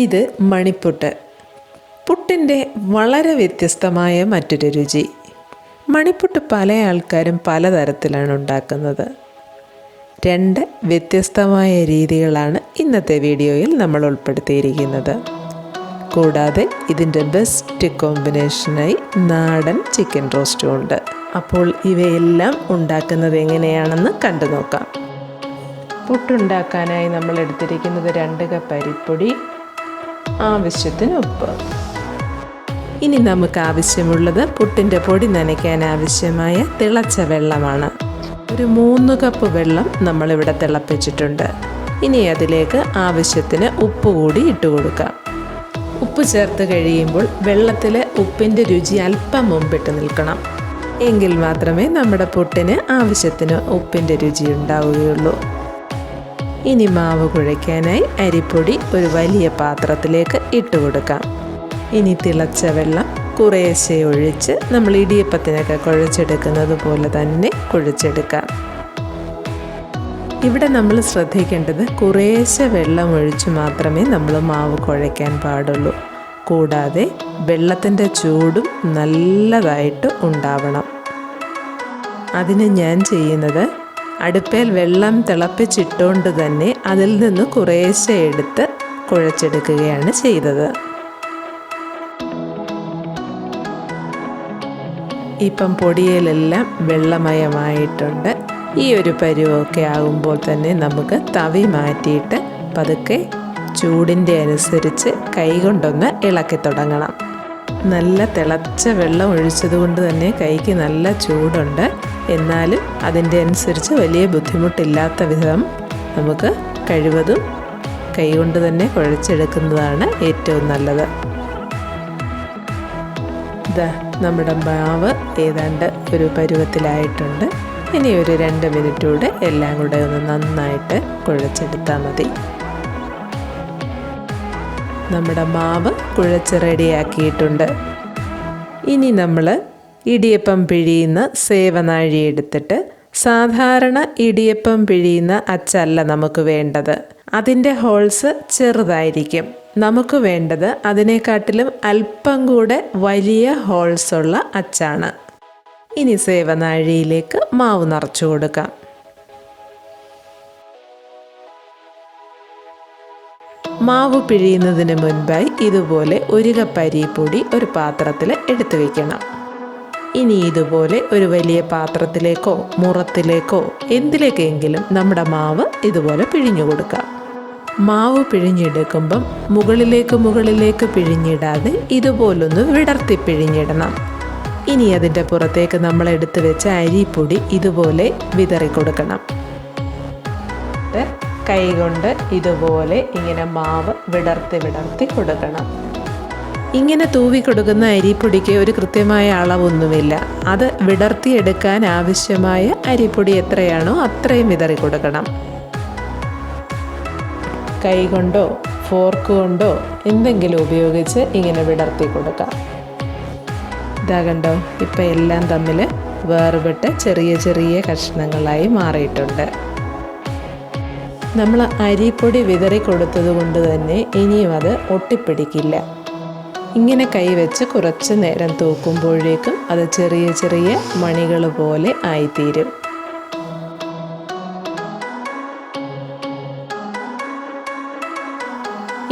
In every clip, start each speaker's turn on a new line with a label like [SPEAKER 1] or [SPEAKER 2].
[SPEAKER 1] ഇത് മണിപ്പുട്ട്. പുട്ടിൻ്റെ വളരെ വ്യത്യസ്തമായ മറ്റൊരു രുചി. മണിപ്പുട്ട് പല ആൾക്കാരും പലതരത്തിലാണ് ഉണ്ടാക്കുന്നത്. 2 വ്യത്യസ്തമായ രീതികളാണ് ഇന്നത്തെ വീഡിയോയിൽ നമ്മൾ ഉൾപ്പെടുത്തിയിരിക്കുന്നത്. കൂടാതെ ഇതിൻ്റെ ബെസ്റ്റ് കോമ്പിനേഷനായി നാടൻ ചിക്കൻ റോസ്റ്റും ഉണ്ട്. അപ്പോൾ ഇവയെല്ലാം ഉണ്ടാക്കുന്നത് എങ്ങനെയാണെന്ന് കണ്ടു നോക്കാം. പുട്ടുണ്ടാക്കാനായി നമ്മൾ എടുത്തിരിക്കുന്നത് 2 കപ്പ് അരിപ്പൊടി, ആവശ്യത്തിന് ഉപ്പ്. ഇനി നമുക്ക് ആവശ്യമുള്ളത് പുട്ടിൻ്റെ പൊടി നനയ്ക്കാൻ ആവശ്യമായ തിളച്ച വെള്ളമാണ്. ഒരു 3 കപ്പ് വെള്ളം നമ്മളിവിടെ തിളപ്പിച്ചിട്ടുണ്ട്. ഇനി അതിലേക്ക് ആവശ്യത്തിന് ഉപ്പ് കൂടി ഇട്ട് കൊടുക്കാം. ഉപ്പ് ചേർത്ത് കഴിയുമ്പോൾ വെള്ളത്തിലെ ഉപ്പിൻ്റെ രുചി അല്പം മുമ്പിട്ട് നിൽക്കണം. എങ്കിൽ മാത്രമേ നമ്മുടെ പുട്ടിന് ആവശ്യത്തിന് ഉപ്പിൻ്റെ രുചി ഉണ്ടാവുകയുള്ളൂ. ഇനി മാവ് കുഴയ്ക്കാനായി അരിപ്പൊടി ഒരു വലിയ പാത്രത്തിലേക്ക് ഇട്ട് കൊടുക്കാം. ഇനി തിളച്ച വെള്ളം കുറേശ്ശെ ഒഴിച്ച് നമ്മൾ ഇടിയപ്പത്തിനൊക്കെ കുഴച്ചെടുക്കുന്നത് പോലെ തന്നെ കുഴച്ചെടുക്കാം. ഇവിടെ നമ്മൾ ശ്രദ്ധിക്കേണ്ടത് കുറേശ്ശെ വെള്ളം ഒഴിച്ച് മാത്രമേ നമ്മൾ മാവ് കുഴയ്ക്കാൻ പാടുള്ളൂ. കൂടാതെ വെള്ളത്തിൻ്റെ ചൂടും നല്ലതായിട്ട് ഉണ്ടാവണം. അതിന് ഞാൻ ചെയ്യുന്നത് അടുപ്പിൽ വെള്ളം തിളപ്പിച്ചിട്ടുകൊണ്ട് തന്നെ അതിൽ നിന്ന് കുറേശ്ശെ എടുത്ത് കുഴച്ചെടുക്കുകയാണ് ചെയ്തത്. ഇപ്പം പൊടിയിലെല്ലാം വെള്ളമയമായിട്ടുണ്ട്. ഈ ഒരു പരുവമൊക്കെ ആകുമ്പോൾ തന്നെ നമുക്ക് തവി മാറ്റിയിട്ട് പതുക്കെ ചൂടിൻ്റെ അനുസരിച്ച് കൈകൊണ്ടൊന്ന് ഇളക്കി തുടങ്ങണം. നല്ല തിളച്ച വെള്ളം ഒഴിച്ചതുകൊണ്ട് തന്നെ കൈക്ക് നല്ല ചൂടുണ്ട്. എന്നാലും അതിൻ്റെ അനുസരിച്ച് വലിയ ബുദ്ധിമുട്ടില്ലാത്ത വിധം നമുക്ക് കഴിവതും കൈകൊണ്ട് തന്നെ കുഴച്ചെടുക്കുന്നതാണ് ഏറ്റവും നല്ലത്. ഇതാ നമ്മുടെ മാവ് ഏതാണ്ട് ഒരു പരുവത്തിലായിട്ടുണ്ട്. ഇനി ഒരു 2 മിനിറ്റ് കൂടെ എല്ലാം കൂടെ ഒന്ന് നന്നായിട്ട് കുഴച്ചെടുത്താൽ മതി. നമ്മുടെ മാവ് കുഴച്ച് റെഡിയാക്കിയിട്ടുണ്ട്. ഇനി നമ്മൾ ഇടിയപ്പം പിഴിയുന്ന സേവനാഴി എടുത്തിട്ട്, സാധാരണ ഇടിയപ്പം പിഴിയുന്ന അച്ചല്ല നമുക്ക് വേണ്ടത്. അതിൻ്റെ ഹോൾസ് ചെറുതായിരിക്കും. നമുക്ക് വേണ്ടത് അതിനെക്കാട്ടിലും അല്പം കൂടെ വലിയ ഹോൾസുള്ള അച്ചാണ്. ഇനി സേവനാഴിയിലേക്ക് മാവ് നിറച്ചു കൊടുക്കാം. മാവ് പിഴിയുന്നതിന് മുൻപായി ഇതുപോലെ 1 കപ്പ് അരിപ്പൊടി ഒരു പാത്രത്തിൽ എടുത്തു വയ്ക്കണം. ഇനി ഇതുപോലെ ഒരു വലിയ പാത്രത്തിലേക്കോ മുറത്തിലേക്കോ എന്തിലേക്കെങ്കിലും നമ്മുടെ മാവ് ഇതുപോലെ പിഴിഞ്ഞു കൊടുക്കാം. മാവ് പിഴിഞ്ഞെടുക്കുമ്പം മുകളിലേക്ക് പിഴിഞ്ഞിടാതെ ഇതുപോലൊന്ന് വിടർത്തി പിഴിഞ്ഞിടണം. ഇനി അതിൻ്റെ പുറത്തേക്ക് നമ്മൾ എടുത്തു വെച്ച അരിപ്പൊടി ഇതുപോലെ വിതറി കൊടുക്കണം. കൈകൊണ്ട് ഇതുപോലെ ഇങ്ങനെ മാവ് വിടർത്തി കൊടുക്കണം. ഇങ്ങനെ തൂവി കൊടുക്കുന്ന അരിപ്പൊടിക്ക് ഒരു കൃത്യമായ അളവൊന്നുമില്ല. അത് വിടർത്തിയെടുക്കാൻ ആവശ്യമായ അരിപ്പൊടി എത്രയാണോ അത്രയും വിതറി കൊടുക്കണം. കൈകൊണ്ടോ ഫോർക്ക് കൊണ്ടോ എന്തെങ്കിലും ഉപയോഗിച്ച് ഇങ്ങനെ വിടർത്തി കൊടുക്കാം. ഇതാ കണ്ടോ, ഇപ്പം എല്ലാം തമ്മിൽ വേർപെട്ട് ചെറിയ കഷ്ണങ്ങളായി മാറിയിട്ടുണ്ട്. നമ്മൾ അരിപ്പൊടി വിതറി കൊടുത്തത് കൊണ്ട് തന്നെ ഇനിയും അത് ഒട്ടിപ്പിടിക്കില്ല. ഇങ്ങനെ കൈവച്ച് കുറച്ച് നേരം തൂക്കുമ്പോഴേക്കും അത് ചെറിയ മണികൾ പോലെ ആയിത്തീരും.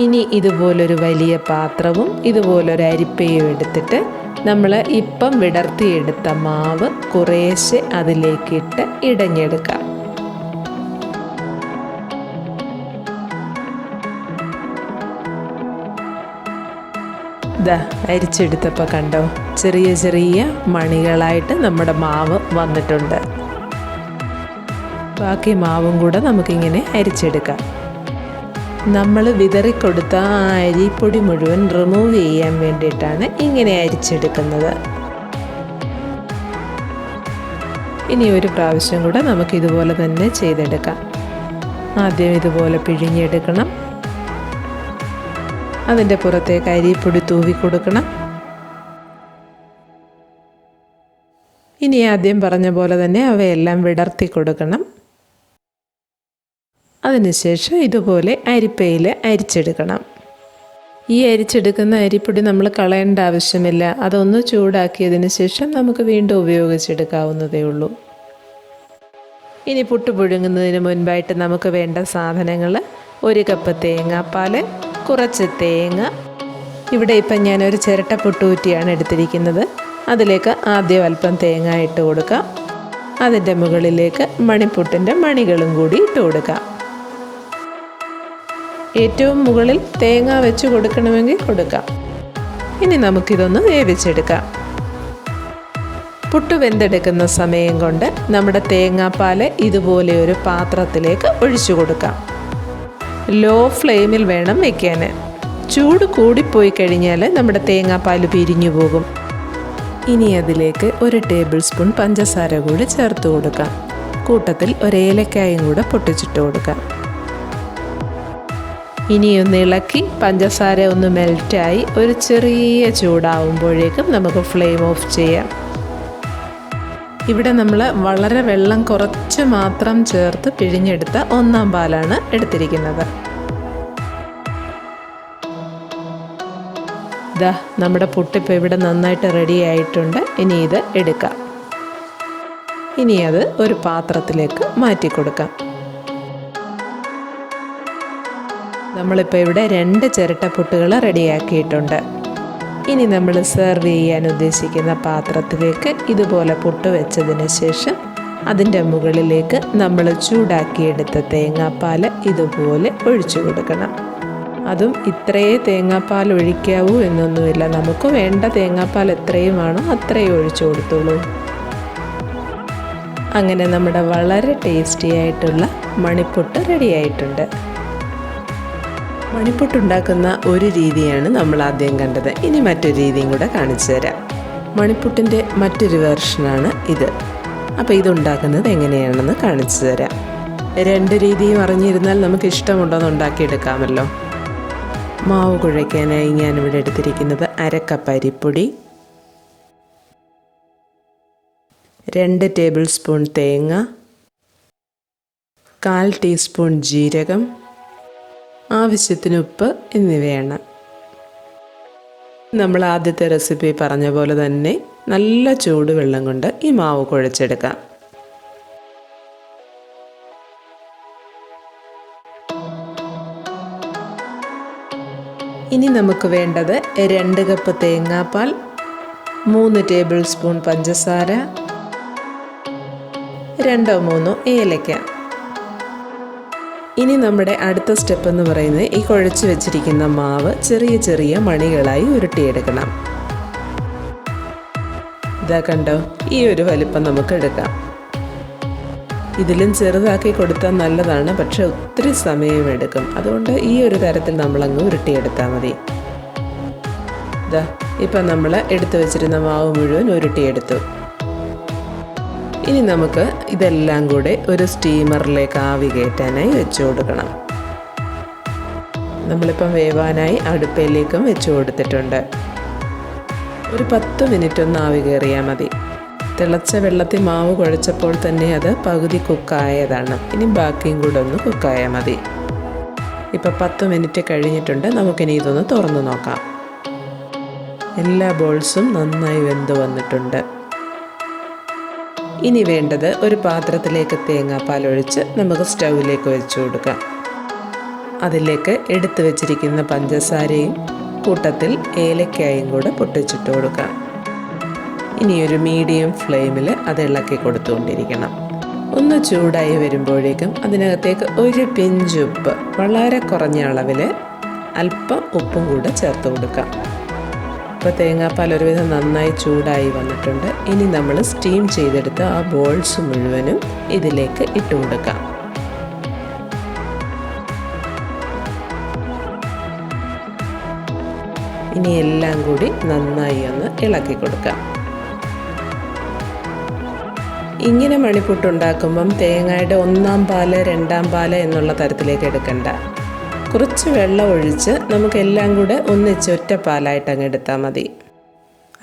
[SPEAKER 1] ഇനി ഇതുപോലൊരു വലിയ പാത്രവും ഇതുപോലൊരു അരിപ്പയും എടുത്തിട്ട് നമ്മൾ ഇപ്പം വിടർത്തിയെടുത്ത മാവ് കുറേശ്ശെ അതിലേക്കിട്ട് ഇടഞ്ഞെടുക്കാം. അരിച്ചെടുത്തപ്പോൾ കണ്ടോ, ചെറിയ മണികളായിട്ട് നമ്മുടെ മാവ് വന്നിട്ടുണ്ട്. ബാക്കി മാവും കൂടെ നമുക്കിങ്ങനെ അരിച്ചെടുക്കാം. നമ്മൾ വിതറിക്കൊടുത്ത ആ അരിപ്പൊടി മുഴുവൻ റിമൂവ് ചെയ്യാൻ വേണ്ടിയിട്ടാണ് ഇങ്ങനെ അരിച്ചെടുക്കുന്നത്. ഇനി ഒരു പ്രാവശ്യം കൂടെ നമുക്കിതുപോലെ തന്നെ ചെയ്തെടുക്കാം. ആദ്യം ഇതുപോലെ പിഴിഞ്ഞെടുക്കണം. അതിൻ്റെ പുറത്തേക്ക് അരിപ്പൊടി തൂവി കൊടുക്കണം. ഇനി ആദ്യം പറഞ്ഞ പോലെ തന്നെ അവയെല്ലാം വിടർത്തി കൊടുക്കണം. അതിനുശേഷം ഇതുപോലെ അരിപ്പയിൽ അരിച്ചെടുക്കണം. ഈ അരിച്ചെടുക്കുന്ന അരിപ്പൊടി നമ്മൾ കളയേണ്ട ആവശ്യമില്ല. അതൊന്ന് ചൂടാക്കിയതിന് ശേഷം നമുക്ക് വീണ്ടും ഉപയോഗിച്ചെടുക്കാവുന്നതേ ഉള്ളൂ. ഇനി പുട്ട് പുഴുങ്ങുന്നതിന് മുൻപായിട്ട് നമുക്ക് വേണ്ട സാധനങ്ങൾ: 1 കപ്പ് തേങ്ങാപ്പാൽ, കുറച്ച് തേങ്ങ. ഇവിടെ ഇപ്പം ഞാനൊരു ചിരട്ട പുട്ടുകുറ്റിയാണ് എടുത്തിരിക്കുന്നത്. അതിലേക്ക് ആദ്യം അല്പം തേങ്ങ ഇട്ട് കൊടുക്കാം. അതിൻ്റെ മുകളിലേക്ക് മണിപ്പുട്ടിൻ്റെ മണികളും കൂടി ഇട്ട് കൊടുക്കാം. ഏറ്റവും മുകളിൽ തേങ്ങ വെച്ച് കൊടുക്കണമെങ്കിൽ കൊടുക്കാം. ഇനി നമുക്കിതൊന്ന് വേവിച്ചെടുക്കാം. പുട്ട് വെന്തെടുക്കുന്ന സമയം കൊണ്ട് നമ്മുടെ തേങ്ങാപ്പാൽ ഇതുപോലെ ഒരു പാത്രത്തിലേക്ക് ഒഴിച്ചു കൊടുക്കാം. ലോ ഫ്ലെയിമിൽ വേണം വയ്ക്കാൻ. ചൂട് കൂടിപ്പോയി കഴിഞ്ഞാൽ നമ്മുടെ തേങ്ങാപ്പാൽ പിരിഞ്ഞു പോകും. ഇനി അതിലേക്ക് 1 ടേബിൾ സ്പൂൺ പഞ്ചസാര കൂടി ചേർത്ത് കൊടുക്കാം. കൂട്ടത്തിൽ 1 ഏലക്കായും കൂടെ പൊട്ടിച്ചിട്ട് കൊടുക്കാം. ഇനിയൊന്ന് ഇളക്കി പഞ്ചസാര ഒന്ന് മെൽറ്റായി ഒരു ചെറിയ ചൂടാവുമ്പോഴേക്കും നമുക്ക് ഫ്ലെയിം ഓഫ് ചെയ്യാം. ഇവിടെ നമ്മൾ വളരെ വെള്ളം കുറച്ച് മാത്രം ചേർത്ത് പിഴിഞ്ഞെടുത്ത 1-ാം പാലാണ് എടുത്തിരിക്കുന്നത്. ഇതാ നമ്മുടെ പുട്ടിപ്പോൾ ഇവിടെ നന്നായിട്ട് റെഡി ആയിട്ടുണ്ട്. ഇനി ഇത് എടുക്കാം. ഇനി അത് ഒരു പാത്രത്തിലേക്ക് മാറ്റി കൊടുക്കാം. നമ്മളിപ്പോൾ ഇവിടെ 2 ചിരട്ട പുട്ടുകൾ റെഡിയാക്കിയിട്ടുണ്ട്. ഇനി നമ്മൾ സെർവ് ചെയ്യാൻ ഉദ്ദേശിക്കുന്ന പാത്രത്തിലേക്ക് ഇതുപോലെ പുട്ട് വെച്ചതിന് ശേഷം അതിൻ്റെ മുകളിലേക്ക് നമ്മൾ ചൂടാക്കിയെടുത്ത തേങ്ങാപ്പാൽ ഇതുപോലെ ഒഴിച്ചു കൊടുക്കണം. അതും ഇത്രയേ തേങ്ങാപ്പാൽ ഒഴിക്കാവൂ എന്നൊന്നുമില്ല. നമുക്ക് വേണ്ട തേങ്ങാപ്പാൽ എത്രയുമാണോ അത്രയും ഒഴിച്ചു കൊടുത്തോളൂ. അങ്ങനെ നമ്മുടെ വളരെ ടേസ്റ്റി ആയിട്ടുള്ള മണിപ്പുട്ട് റെഡിയായിട്ടുണ്ട്. മണിപ്പുട്ടുണ്ടാക്കുന്ന ഒരു രീതിയാണ് നമ്മൾ ആദ്യം കണ്ടത്. ഇനി മറ്റൊരു രീതിയും കൂടെ കാണിച്ചു തരാം. മണിപ്പുട്ടിൻ്റെ മറ്റൊരു വെർഷനാണ് ഇത്. അപ്പോൾ ഇതുണ്ടാക്കുന്നത് എങ്ങനെയാണെന്ന് കാണിച്ചു തരാം. 2 രീതിയും അറിഞ്ഞിരുന്നാൽ നമുക്ക് ഇഷ്ടമുണ്ടോയെന്ന് ഉണ്ടാക്കിയെടുക്കാമല്ലോ. മാവ് കുഴയ്ക്കാനായി ഞാനിവിടെ എടുത്തിരിക്കുന്നത് 1/2 കപ്പ് അരിപ്പൊടി, 2 ടേബിൾ സ്പൂൺ തേങ്ങ, 1/4 ടീസ്പൂൺ ജീരകം, ആവശ്യത്തിന് ഉപ്പ് എന്നിവയാണ്. നമ്മൾ ആദ്യത്തെ റെസിപ്പി പറഞ്ഞ പോലെ തന്നെ നല്ല ചൂടുവെള്ളം കൊണ്ട് ഈ മാവ് കുഴച്ചെടുക്കാം. ഇനി നമുക്ക് വേണ്ടത് 2 കപ്പ് തേങ്ങാപ്പാൽ, 3 ടേബിൾ സ്പൂൺ പഞ്ചസാര, 2-3 ഏലക്ക. ഇനി നമ്മുടെ അടുത്ത സ്റ്റെപ്പ് എന്ന് പറയുന്നത് ഈ കുഴച്ച് വെച്ചിരിക്കുന്ന മാവ് ചെറിയ ചെറിയ മണികളായി ഉരുട്ടിയെടുക്കണം. ഇതാ കണ്ടോ, ഈ ഒരു വലിപ്പം നമുക്ക് എടുക്കാം. ഇതിലും ചെറുതാക്കി കൊടുത്താൽ നല്ലതാണ്, പക്ഷെ ഒത്തിരി സമയമെടുക്കും. അതുകൊണ്ട് ഈ ഒരു തരത്തിൽ നമ്മളങ്ങ് ഉരുട്ടിയെടുത്താൽ മതി. ഇതാ ഇപ്പം നമ്മൾ എടുത്തു വെച്ചിരുന്ന മാവ് മുഴുവൻ ഉരുട്ടിയെടുത്തു. ഇനി നമുക്ക് ഇതെല്ലാം കൂടെ ഒരു സ്റ്റീമറിലേക്ക് ആവി കയറ്റാനായി വെച്ചു കൊടുക്കണം. നമ്മളിപ്പം വേവാനായി അടുപ്പയിലേക്കും വെച്ചു കൊടുത്തിട്ടുണ്ട്. ഒരു 10 മിനിറ്റ് ഒന്ന് ആവി കയറിയാൽ മതി. തിളച്ച വെള്ളത്തിൽ മാവ് കുഴച്ചപ്പോൾ തന്നെ അത് പകുതി കുക്കായതാണ്. ഇനി ബാക്കിയും കൂടെ ഒന്ന് കുക്കായാൽ മതി. ഇപ്പം 10 മിനിറ്റ് കഴിഞ്ഞിട്ടുണ്ട്. നമുക്കിനി ഇതൊന്ന് തുറന്ന് നോക്കാം. എല്ലാ ബോൾസും നന്നായി വെന്ത് വന്നിട്ടുണ്ട്. ഇനി വേണ്ടത് ഒരു പാത്രത്തിലേക്ക് തേങ്ങാപ്പാൽ ഒഴിച്ച് നമുക്ക് സ്റ്റൗവിലേക്ക് വെച്ച് കൊടുക്കാം. അതിലേക്ക് എടുത്തു വെച്ചിരിക്കുന്ന പഞ്ചസാരയും കൂട്ടത്തിൽ ഏലക്കായും കൂടെ പൊട്ടിച്ചിട്ട് കൊടുക്കാം. ഇനി ഒരു മീഡിയം ഫ്ലെയിമിൽ അത് ഇളക്കി കൊടുത്തുകൊണ്ടിരിക്കണം. ഒന്ന് ചൂടായി വരുമ്പോഴേക്കും അതിനകത്തേക്ക് ഒരു പിഞ്ച് ഉപ്പ്, വളരെ കുറഞ്ഞ അളവിൽ അല്പം ഉപ്പും കൂടെ ചേർത്ത് കൊടുക്കാം. ഇപ്പോൾ തേങ്ങാപ്പാൽ ഒരുവിധം നന്നായി ചൂടായി വന്നിട്ടുണ്ട്. ഇനി നമ്മൾ സ്റ്റീം ചെയ്തെടുത്ത ആ ബോൾസ് മുഴുവനും ഇതിലേക്ക് ഇട്ട് കൊടുക്കാം. ഇനി എല്ലാം കൂടി നന്നായി ഒന്ന് ഇളക്കി കൊടുക്കാം. ഇങ്ങനെ മണിപ്പുട്ടുണ്ടാക്കുമ്പം തേങ്ങയുടെ 1-ാം പാല് 2-ാം പാല് എന്നുള്ള തരത്തിലേക്ക് എടുക്കണ്ട. കുറച്ച് വെള്ളം ഒഴിച്ച് നമുക്കെല്ലാം കൂടെ ഒന്നിച്ച് ഒറ്റപ്പാലായിട്ട് അങ്ങ് എടുത്താൽ മതി.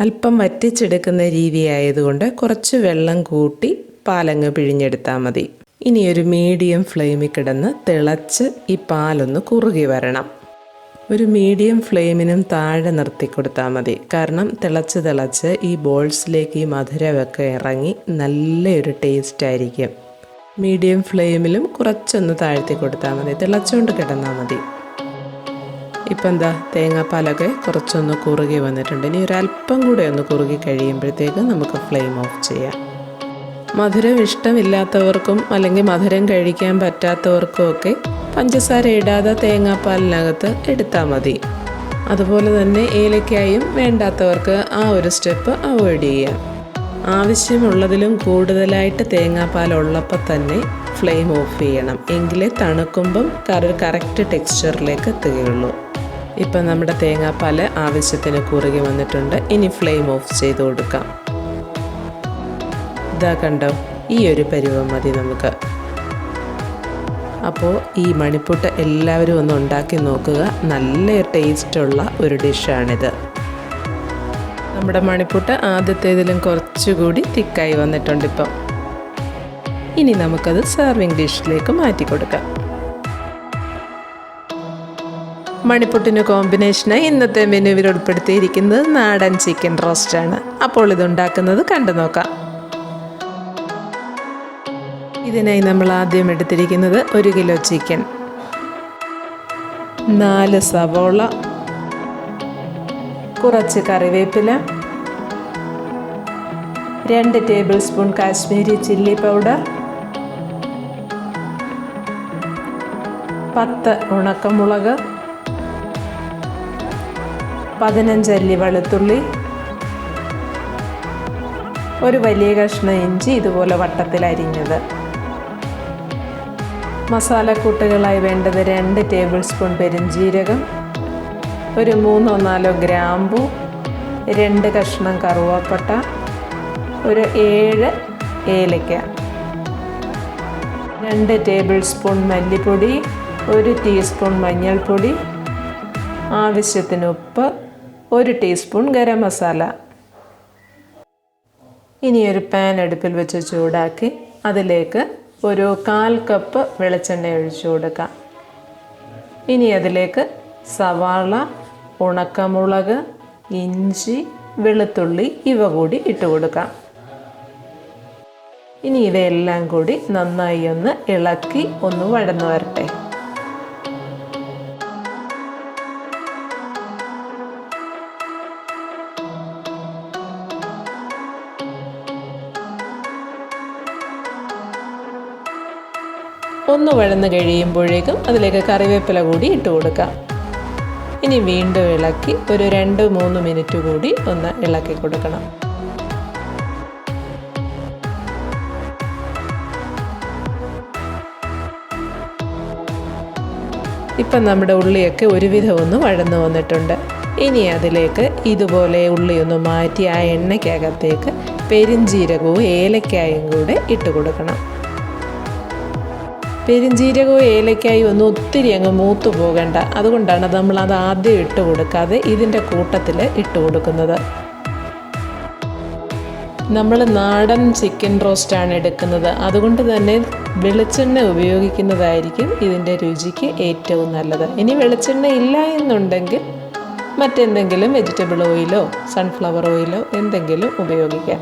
[SPEAKER 1] അല്പം വറ്റിച്ചെടുക്കുന്ന രീതി ആയതുകൊണ്ട് കുറച്ച് വെള്ളം കൂട്ടി പാലങ്ങ് പിഴിഞ്ഞെടുത്താൽ മതി. ഇനി ഒരു മീഡിയം ഫ്ലെയിമിൽ കിടന്ന് തിളച്ച് ഈ പാലൊന്ന് കുറുകി വരണം. ഒരു മീഡിയം ഫ്ലെയിമിനും താഴെ നിർത്തി കൊടുത്താൽ മതി. കാരണം തിളച്ച് ഈ ബോൾസിലേക്ക് ഈ മധുരമൊക്കെ ഇറങ്ങി നല്ലൊരു ടേസ്റ്റ് ആയിരിക്കും. മീഡിയം ഫ്ലെയിമിലും കുറച്ചൊന്ന് താഴ്ത്തി കൊടുത്താൽ മതി. തിളച്ചുകൊണ്ട് കിടന്നാൽ മതി. ഇപ്പം എന്താ തേങ്ങാപ്പാലൊക്കെ കുറച്ചൊന്ന് കുറുകി വന്നിട്ടുണ്ട്. ഇനി ഒരല്പം കൂടെ ഒന്ന് കുറുകി കഴിയുമ്പോഴത്തേക്ക് നമുക്ക് ഫ്ലെയിം ഓഫ് ചെയ്യാം. മധുരം ഇഷ്ടമില്ലാത്തവർക്കും അല്ലെങ്കിൽ മധുരം കഴിക്കാൻ പറ്റാത്തവർക്കും ഒക്കെ പഞ്ചസാര ഇടാതെ തേങ്ങാപ്പാലിനകത്ത് എടുത്താൽ മതി. അതുപോലെ തന്നെ ഏലക്കായും വേണ്ടാത്തവർക്ക് ആ ഒരു സ്റ്റെപ്പ് അവോയ്ഡ് ചെയ്യാം. ആവശ്യമുള്ളതിലും കൂടുതലായിട്ട് തേങ്ങാപ്പാൽ ഉള്ളപ്പോൾ തന്നെ ഫ്ലെയിം ഓഫ് ചെയ്യണം. എങ്കിലേ തണുക്കുമ്പം കറി കറക്റ്റ് ടെക്സ്ചറിലേക്ക് എത്തുകയുള്ളൂ. ഇപ്പം നമ്മുടെ തേങ്ങാപ്പാൽ ആവശ്യത്തിന് കുറുകി വന്നിട്ടുണ്ട്. ഇനി ഫ്ലെയിം ഓഫ് ചെയ്ത് കൊടുക്കാം. ഇതാ കണ്ടോ, ഈ ഒരു പരുവം മതി നമുക്ക്. അപ്പോൾ ഈ മണിപ്പുട്ട് എല്ലാവരും ഒന്ന് ഉണ്ടാക്കി നോക്കുക. നല്ല ടേസ്റ്റുള്ള ഒരു ഡിഷാണിത്. നമ്മുടെ മണിപ്പുട്ട് ആദ്യത്തേതിലും കുറച്ചുകൂടി തിക്കായി വന്നിട്ടുണ്ട് ഇപ്പം. ഇനി നമുക്കത് സെർവിങ് ഡിഷിലേക്ക് മാറ്റി കൊടുക്കാം. മണിപ്പുട്ടിന് കോമ്പിനേഷനായി ഇന്നത്തെ മെനുവിൽ ഉൾപ്പെടുത്തിയിരിക്കുന്നത് നാടൻ ചിക്കൻ റോസ്റ്റാണ്. അപ്പോൾ ഇതുണ്ടാക്കുന്നത് കണ്ടു നോക്കാം. ഇതിനായി നമ്മൾ ആദ്യം എടുത്തിരിക്കുന്നത് 1 കിലോ ചിക്കൻ, 4 സവോള, കുറച്ച് കറിവേപ്പില, 2 table spoon Kashmiri chilli powder, 10 ഉണക്കമുളക്, 15 അല്ലി വെളുത്തുള്ളി, ഒരു വലിയ കഷ്ണം ഇഞ്ചി ഇതുപോലെ വട്ടത്തിൽ അരിഞ്ഞത്. മസാലക്കൂട്ടുകളായി വേണ്ടത് 2 ടേബിൾ സ്പൂൺ പെരുംജീരകം, ഒരു 3-4 ഗ്രാമ്പു, 2 കഷ്ണം കറുവാപ്പട്ട, ഒരു 7 ഏലക്ക, 2 ടേബിൾ സ്പൂൺ മല്ലിപ്പൊടി, 1 ടീസ്പൂൺ മഞ്ഞൾപ്പൊടി, ആവശ്യത്തിന് ഉപ്പ്, 1 ടീസ്പൂൺ ഗരം മസാല. ഇനി ഒരു പാൻ അടുപ്പിൽ വെച്ച് ചൂടാക്കി അതിലേക്ക് ഒരു 1/4 കപ്പ് വെളിച്ചെണ്ണ ഒഴിച്ചു കൊടുക്കാം. ഇനി അതിലേക്ക് സവാള, ഉണക്കമുളക്, ഇഞ്ചി, വെളുത്തുള്ളി ഇവ കൂടി ഇട്ട് കൊടുക്കാം. ഇനി ഇവയെല്ലാം കൂടി നന്നായി ഒന്ന് ഇളക്കി ഒന്ന് വഴന്നു വരട്ടെ. ഒന്ന് വഴന്ന് കഴിയുമ്പോഴേക്കും അതിലേക്ക് കറിവേപ്പില കൂടി ഇട്ട് കൊടുക്കാം. ഇനി വീണ്ടും ഇളക്കി ഒരു 2-3 മിനിറ്റ് കൂടി ഒന്ന് ഇളക്കി കൊടുക്കണം. ഇപ്പം നമ്മുടെ ഉള്ളിയൊക്കെ ഒരുവിധം ഒന്ന് വഴന്നു വന്നിട്ടുണ്ട്. ഇനി അതിലേക്ക് ഇതുപോലെ ഉള്ളി ഒന്ന് മാറ്റി ആ എണ്ണയ്ക്കകത്തേക്ക് പെരുംജീരകവും ഏലക്കായും കൂടെ ഇട്ട് കൊടുക്കണം. പെരുംജീരകവും ഏലക്കായും ഒന്നും ഒത്തിരി അങ്ങ് മൂത്തു പോകണ്ട. അതുകൊണ്ടാണ് നമ്മളത് ആദ്യം ഇട്ട് കൊടുക്കാതെ ഇതിൻ്റെ കൂട്ടത്തിൽ ഇട്ട് കൊടുക്കുന്നത്. നമ്മൾ നാടൻ ചിക്കൻ റോസ്റ്റാണ് എടുക്കുന്നത്. അതുകൊണ്ട് തന്നെ വെളിച്ചെണ്ണ ഉപയോഗിക്കുന്നതായിരിക്കും ഇതിൻ്റെ രുചിക്ക് ഏറ്റവും നല്ലത്. ഇനി വെളിച്ചെണ്ണ ഇല്ല എന്നുണ്ടെങ്കിൽ മറ്റെന്തെങ്കിലും വെജിറ്റബിൾ ഓയിലോ സൺഫ്ലവർ ഓയിലോ എന്തെങ്കിലും ഉപയോഗിക്കാം.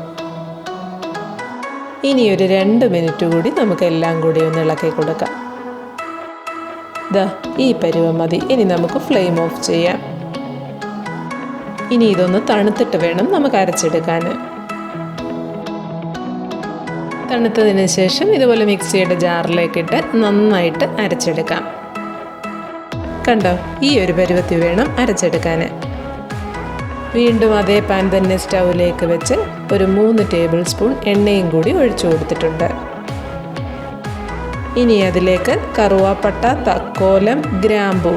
[SPEAKER 1] ഇനി ഒരു 2 മിനിറ്റ് കൂടി നമുക്ക് എല്ലാം കൂടി ഒന്ന് ഇളക്കി കൊടുക്കാം. ദാ ഈ പരുവം മതി. ഇനി നമുക്ക് ഫ്ലെയിം ഓഫ് ചെയ്യാം. ഇനി ഇതൊന്ന് തണുത്തിട്ട് വേണം നമുക്ക് അരച്ചെടുക്കാൻ. തണുത്തതിന് ശേഷം ഇതുപോലെ മിക്സിയുടെ ജാറിലേക്കിട്ട് നന്നായിട്ട് അരച്ചെടുക്കാം. കണ്ടോ, ഈ ഒരു പരുവത്തിൽ വേണം അരച്ചെടുക്കാൻ. വീണ്ടും അതേ പാൻ തന്നെ സ്റ്റൗവിലേക്ക് വെച്ച് ഒരു 3 ടേബിൾ സ്പൂൺ എണ്ണയും കൂടി ഒഴിച്ചു കൊടുത്തിട്ടുണ്ട്. ഇനി അതിലേക്ക് കറുവാപ്പട്ട, തക്കോലം, ഗ്രാമ്പൂ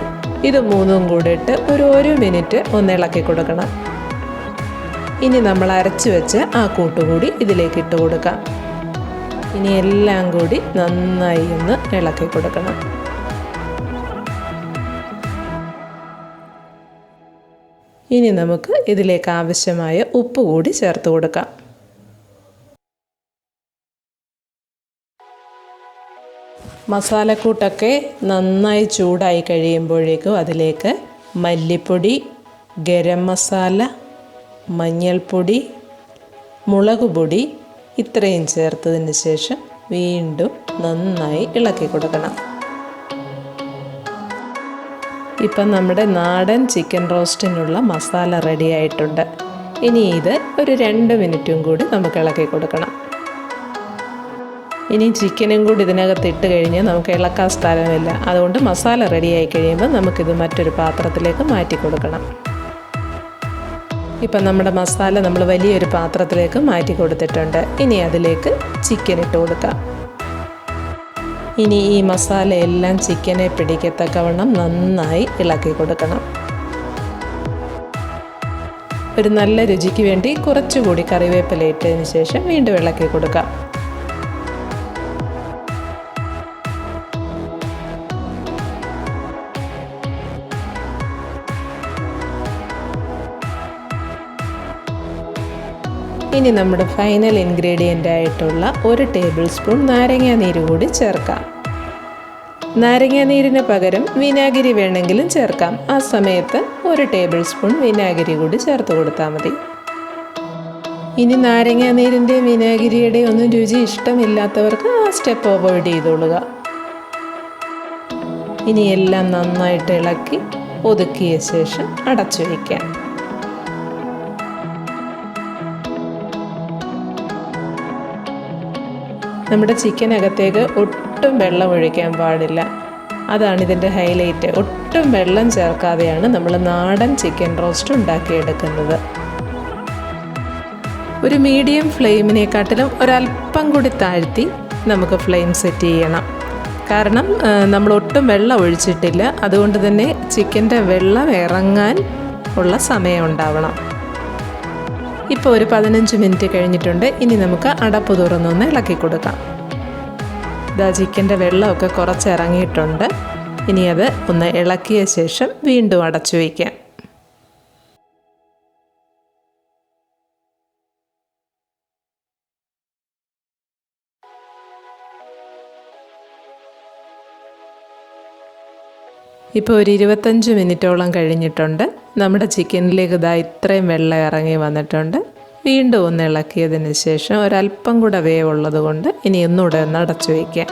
[SPEAKER 1] ഇത് 3ഉം കൂടി ഇട്ട് ഒരു 1 മിനിറ്റ് ഒന്ന് ഇളക്കി കൊടുക്കണം. ഇനി നമ്മൾ അരച്ചു വെച്ച് ആ കൂട്ടുകൂടി ഇതിലേക്ക് ഇട്ട് കൊടുക്കാം. ഇനി എല്ലാം കൂടി നന്നായി ഒന്ന് ഇളക്കി കൊടുക്കണം. ഇനി നമുക്ക് ഇതിലേക്ക് ആവശ്യമായ ഉപ്പ് കൂടി ചേർത്ത് കൊടുക്കാം. മസാലക്കൂട്ടൊക്കെ നന്നായി ചൂടായി കഴിയുമ്പോഴേക്കും അതിലേക്ക് മല്ലിപ്പൊടി, ഗരം മസാല, മഞ്ഞൾപ്പൊടി, മുളക് പൊടി ഇത്രയും ചേർത്തതിന് ശേഷം വീണ്ടും നന്നായി ഇളക്കി കൊടുക്കണം. ഇപ്പം നമ്മുടെ നാടൻ ചിക്കൻ റോസ്റ്റിനുള്ള മസാല റെഡി ആയിട്ടുണ്ട്. ഇനി ഇത് ഒരു 2 മിനിറ്റും കൂടി നമുക്ക് ഇളക്കി കൊടുക്കണം. ഇനി ചിക്കനും കൂടി ഇതിനകത്ത് ഇട്ട് കഴിഞ്ഞാൽ നമുക്ക് ഇളക്കാൻ സ്ഥലമില്ല. അതുകൊണ്ട് മസാല റെഡിയായി കഴിയുമ്പോൾ നമുക്കിത് മറ്റൊരു പാത്രത്തിലേക്ക് മാറ്റി കൊടുക്കണം. ഇപ്പം നമ്മുടെ മസാല നമ്മൾ വലിയൊരു പാത്രത്തിലേക്ക് മാറ്റി കൊടുത്തിട്ടുണ്ട്. ഇനി അതിലേക്ക് ചിക്കൻ ഇട്ട് കൊടുക്കാം. ഇനി ഈ മസാല എല്ലാം ചിക്കനെ പിടിക്കത്തക്കവണ്ണം നന്നായി ഇളക്കി കൊടുക്കണം. ഒരു നല്ല രുചിക്ക് വേണ്ടി കുറച്ചുകൂടി കറിവേപ്പില ഇട്ടതിന് ശേഷം വീണ്ടും ഇളക്കി കൊടുക്കാം. ഇനി നമ്മുടെ ഫൈനൽ ഇൻഗ്രീഡിയൻ്റ് ആയിട്ടുള്ള 1 ടേബിൾ സ്പൂൺ നാരങ്ങാ നീര് കൂടി ചേർക്കാം. നാരങ്ങാ നീരിന് പകരം വിനാഗിരി വേണമെങ്കിലും ചേർക്കാം. ആ സമയത്ത് 1 ടേബിൾ സ്പൂൺ വിനാഗിരി കൂടി ചേർത്ത് കൊടുത്താൽ മതി. ഇനി നാരങ്ങാ നീരിൻ്റെ വിനാഗിരിയുടെ ഒന്നും രുചി ഇഷ്ടമില്ലാത്തവർക്ക് ആ സ്റ്റെപ്പ് അവോയ്ഡ് ചെയ്തോളുക. ഇനി എല്ലാം നന്നായിട്ട് ഇളക്കി ഒതുക്കിയ ശേഷം അടച്ചു വയ്ക്കാം. നമ്മുടെ ചിക്കനകത്തേക്ക് ഒട്ടും വെള്ളം ഒഴിക്കാൻ പാടില്ല. അതാണ് ഇതിൻ്റെ ഹൈലൈറ്റ്. ഒട്ടും വെള്ളം ചേർക്കാതെയാണ് നമ്മൾ നാടൻ ചിക്കൻ റോസ്റ്റ് ഉണ്ടാക്കിയെടുക്കുന്നത്. ഒരു മീഡിയം ഫ്ലെയിമിനെക്കാട്ടിലും ഒരല്പം കൂടി താഴ്ത്തി നമുക്ക് ഫ്ലെയിം സെറ്റ് ചെയ്യണം. കാരണം നമ്മൾ ഒട്ടും വെള്ളം ഒഴിച്ചിട്ടില്ല. അതുകൊണ്ട് തന്നെ ചിക്കൻ്റെ വെള്ളം ഇറങ്ങാൻ ഉള്ള സമയം ഉണ്ടാവണം. ഇപ്പോൾ ഒരു 15 മിനിറ്റ് കഴിഞ്ഞിട്ടുണ്ട്. ഇനി നമുക്ക് അടപ്പ് തുറന്നൊന്ന് ഇളക്കി കൊടുക്കാം. ഇതാ ചിക്കൻ്റെ വെള്ളമൊക്കെ കുറച്ച് ഇറങ്ങിയിട്ടുണ്ട്. ഇനി അത് ഒന്ന് ഇളക്കിയ ശേഷം വീണ്ടും അടച്ചു വയ്ക്കാം. ഇപ്പോൾ ഒരു 25 മിനിറ്റോളം കഴിഞ്ഞിട്ടുണ്ട്. നമ്മുടെ ചിക്കനിലേക്ക് ഇതാ ഇത്രയും വെള്ളം ഇറങ്ങി വന്നിട്ടുണ്ട്. വീണ്ടും ഒന്ന് ഇളക്കിയതിന് ശേഷം ഒരല്പം കൂടെ വേവുള്ളത് കൊണ്ട് ഇനി ഒന്നുകൂടെ ഒന്ന് അടച്ചു വയ്ക്കാം.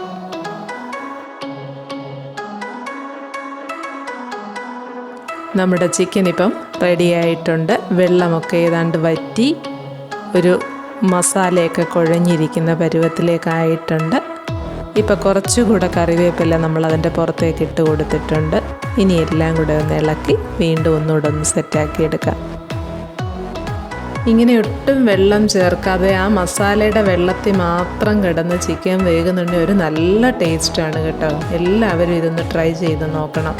[SPEAKER 1] നമ്മുടെ ചിക്കൻ ഇപ്പം റെഡി ആയിട്ടുണ്ട്. വെള്ളമൊക്കെ ഏതാണ്ട് വറ്റി ഒരു മസാലയൊക്കെ കുഴഞ്ഞിരിക്കുന്ന പരുവത്തിലേക്കായിട്ടുണ്ട്. ഇപ്പോൾ കുറച്ചുകൂടെ കറിവേപ്പില നമ്മൾ അതിൻ്റെ പുറത്തേക്ക് ഇട്ട് കൊടുത്തിട്ടുണ്ട്. ഇനി എല്ലാം കൂടെ ഒന്ന് ഇളക്കി വീണ്ടും ഒന്നുകൂടെ ഒന്ന് സെറ്റാക്കി എടുക്കാം. ഇങ്ങനെ ഒട്ടും വെള്ളം ചേർക്കാതെ ആ മസാലയുടെ വെള്ളത്തിൽ മാത്രം കിടന്ന് ചിക്കൻ വേകുന്നുണ്ടെങ്കിൽ ഒരു നല്ല ടേസ്റ്റാണ് കേട്ടോ. എല്ലാവരും ഇതൊന്ന് ട്രൈ ചെയ്ത് നോക്കണം.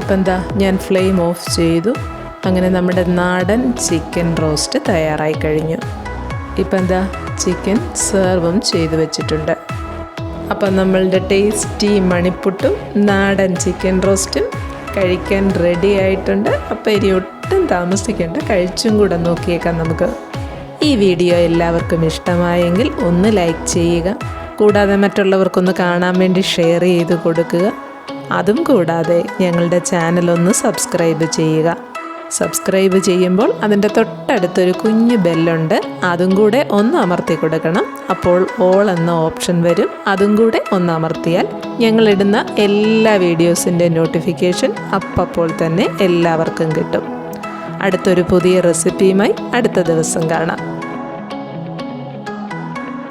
[SPEAKER 1] ഇപ്പം എന്താ ഞാൻ ഫ്ലെയിം ഓഫ് ചെയ്തു. അങ്ങനെ നമ്മുടെ നാടൻ ചിക്കൻ റോസ്റ്റ് തയ്യാറായി കഴിഞ്ഞു. ഇപ്പം എന്താ ചിക്കൻ സെർവും ചെയ്ത് വെച്ചിട്ടുണ്ട്. അപ്പം നമ്മളുടെ ടേസ്റ്റി മണിപ്പുട്ടും നാടൻ ചിക്കൻ റോസ്റ്റും കഴിക്കാൻ റെഡി ആയിട്ടുണ്ട്. അപ്പം ഇനി ഒട്ടും താമസിക്കേണ്ട, കഴിച്ചും കൂടെ നോക്കിയേക്കാം നമുക്ക്. ഈ വീഡിയോ എല്ലാവർക്കും ഇഷ്ടമായെങ്കിൽ ഒന്ന് ലൈക്ക് ചെയ്യുക. കൂടാതെ മറ്റുള്ളവർക്കൊന്ന് കാണാൻ വേണ്ടി ഷെയർ ചെയ്ത് കൊടുക്കുക. അതും കൂടാതെ ഞങ്ങളുടെ ചാനലൊന്ന് സബ്സ്ക്രൈബ് ചെയ്യുക. സബ്സ്ക്രൈബ് ചെയ്യുമ്പോൾ അതിൻ്റെ തൊട്ടടുത്തൊരു കുഞ്ഞു ബെല്ലുണ്ട്. അതും കൂടെ ഒന്ന് അമർത്തി കൊടുക്കണം. അപ്പോൾ ഓൾ എന്ന ഓപ്ഷൻ വരും. അതും കൂടെ ഒന്ന് അമർത്തിയാൽ ഞങ്ങളിടുന്ന എല്ലാ വീഡിയോസിൻ്റെ നോട്ടിഫിക്കേഷൻ അപ്പോൾ തന്നെ എല്ലാവർക്കും കിട്ടും. അടുത്തൊരു പുതിയ റെസിപ്പിയുമായി അടുത്ത ദിവസം കാണാം.